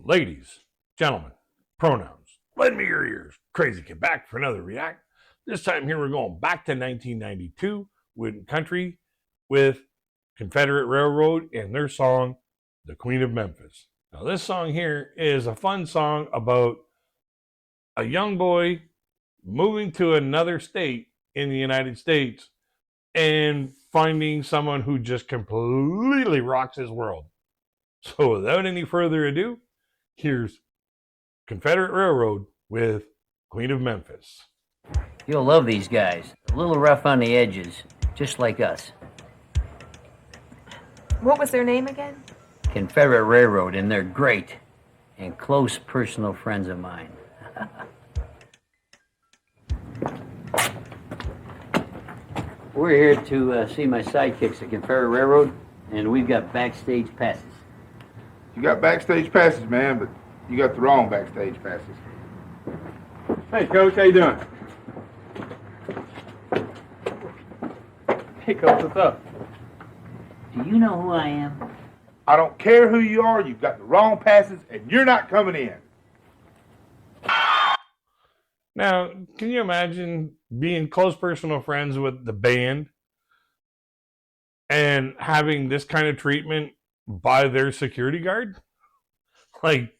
Ladies, gentlemen, pronouns, lend me your ears. Crazy Kid back for another react. This time here we're going back to 1992 with country with Confederate Railroad and their song, The Queen of Memphis. Now this song here is a fun song about a young boy moving to another state in the United States and finding someone who just completely rocks his world. So without any further ado, here's Confederate Railroad with Queen of Memphis. You'll love these guys. A little rough on the edges, just like us. What was their name again? Confederate Railroad, and they're great. And close personal friends of mine. We're here to see my sidekicks at Confederate Railroad, and we've got backstage passes. You got backstage passes, man, but you got the wrong backstage passes. Hey, Coach, how you doing? Hey, Coach, what's up? Do you know who I am? I don't care who you are, you've got the wrong passes, and you're not coming in. Now, can you imagine being close personal friends with the band and having this kind of treatment by their security guard? Like,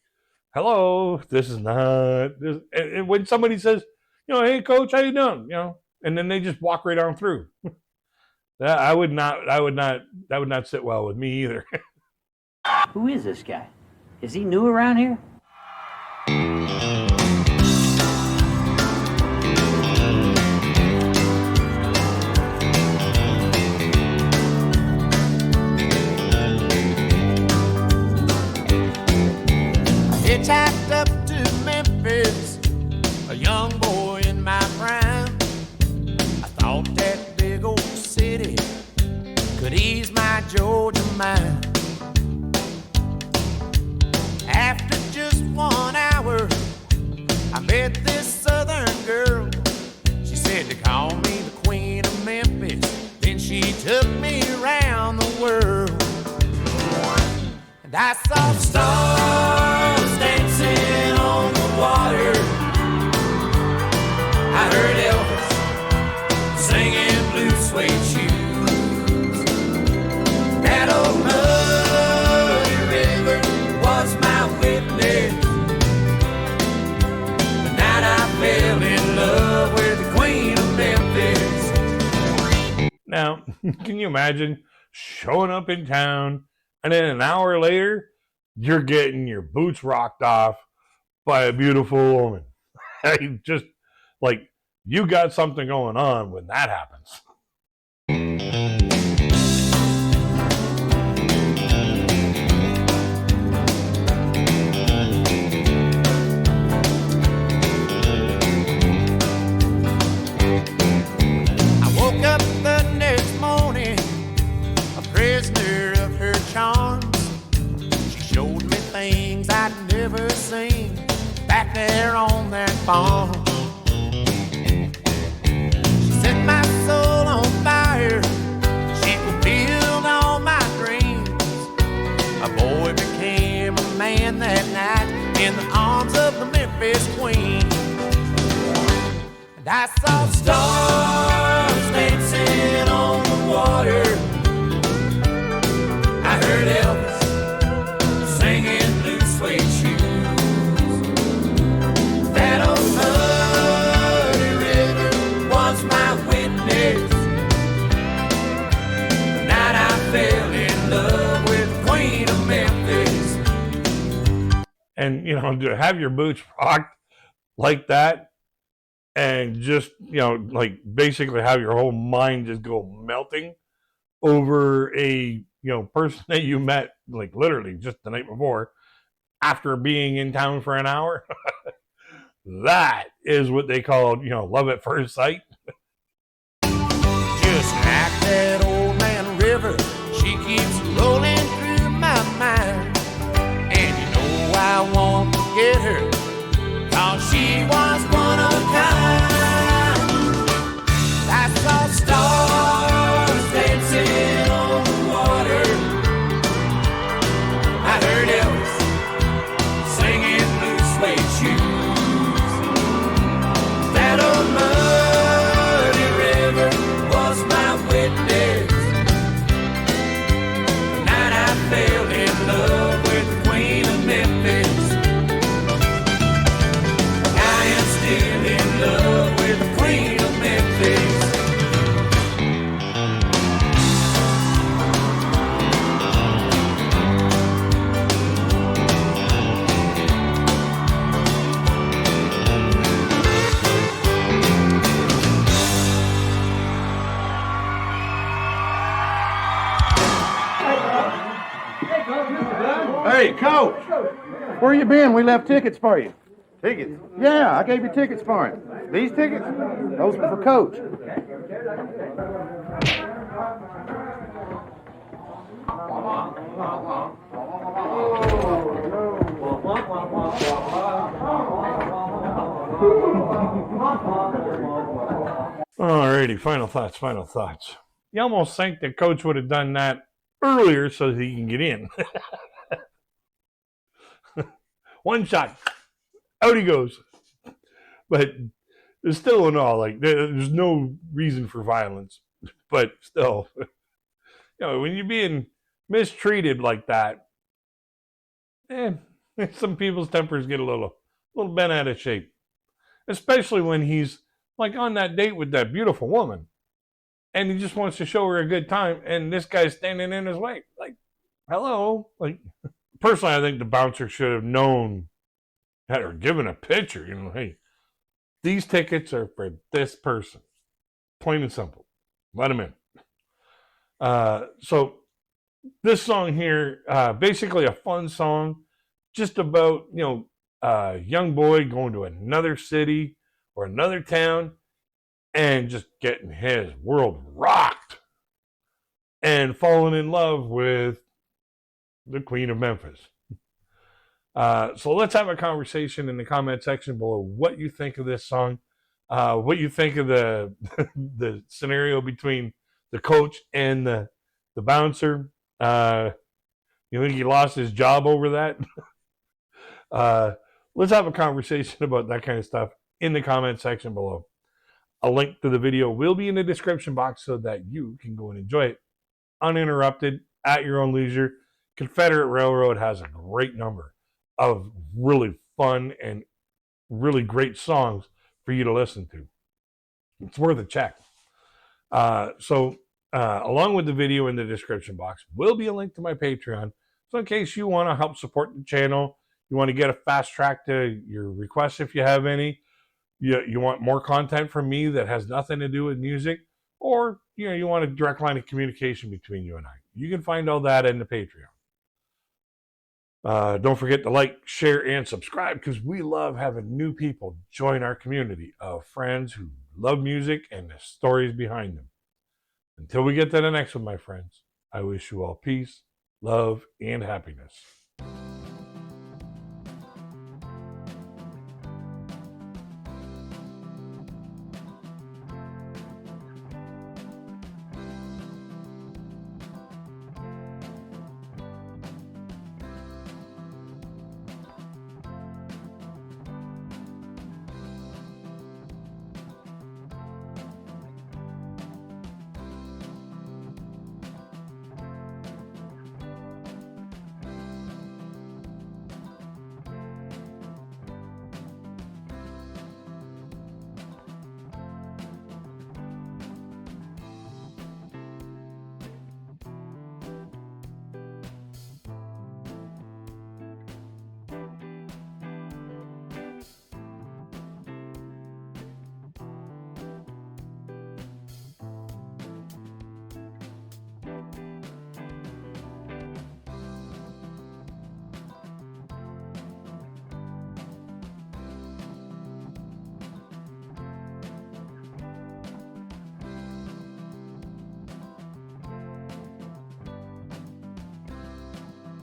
hello, this is not this. And when somebody says, hey coach, how you doing? And then they just walk right on through. That would not sit well with me either. Who is this guy? Is he new around here? Hitchhiked up to Memphis, a young boy in my prime. I thought that big old city could ease my Georgia mind. After just 1 hour, I met this southern girl. She said to call me the Queen of Memphis. Then she took me around the world. And I saw the stars dancing on the water. I heard Elvis singing Blue Suede Shoes. That old muddy river was my witness. The night I fell in love with the Queen of Memphis. Now, can you imagine showing up in town and then an hour later, you're getting your boots rocked off by a beautiful woman? Just like, you got something going on when that happens. I woke up the next morning, a prisoner of her charms. She showed me things I'd never seen back there on that farm. She set my soul on fire. She fulfilled all my dreams. A boy became a man that night in the arms of the Memphis Queen. And I saw stars dancing on the water. I heard Elvis singing Blue Suede Shoes. That old muddy river was my witness. The night I fell in love with the Queen of Memphis. And, to have your boots rocked like that and just, like basically have your whole mind just go melting over a, person that you met like literally just the night before after being in town for an hour. That is what they call, love at first sight. Just like that old man river, she keeps rolling through my mind. And I won't forget her, 'cause she was one of a kind. I saw stars dancing on the water. I heard Elvis Where you been? We left tickets for you. Tickets? Yeah, I gave you tickets for him. These tickets? Those were for Coach. Alrighty, final thoughts. You almost think that Coach would have done that earlier so that he can get in. One shot, out he goes. But there's still in all, like, there's no reason for violence. But still, when you're being mistreated like that, some people's tempers get a little bent out of shape. Especially when he's like on that date with that beautiful woman and he just wants to show her a good time and this guy's standing in his way. Like, hello. Like, personally, I think the bouncer should have known or given a picture, hey, these tickets are for this person. Plain and simple. Let him in. So this song here, basically a fun song, just about, a young boy going to another city or another town and just getting his world rocked and falling in love with the Queen of Memphis. So let's have a conversation in the comment section below what you think of this song, what you think of the the scenario between the coach and the bouncer. You think he lost his job over that? Let's have a conversation about that kind of stuff in the comment section below. A link to the video will be in the description box so that you can go and enjoy it uninterrupted at your own leisure. Confederate Railroad has a great number of really fun and really great songs for you to listen to. It's worth a check. So along with the video in the description box will be a link to my Patreon. So in case you want to help support the channel, you want to get a fast track to your requests if you have any, you want more content from me that has nothing to do with music, or you want a direct line of communication between you and I. You can find all that in the Patreon. Don't forget to like, share, and subscribe because we love having new people join our community of friends who love music and the stories behind them. Until we get to the next one, my friends, I wish you all peace, love, and happiness.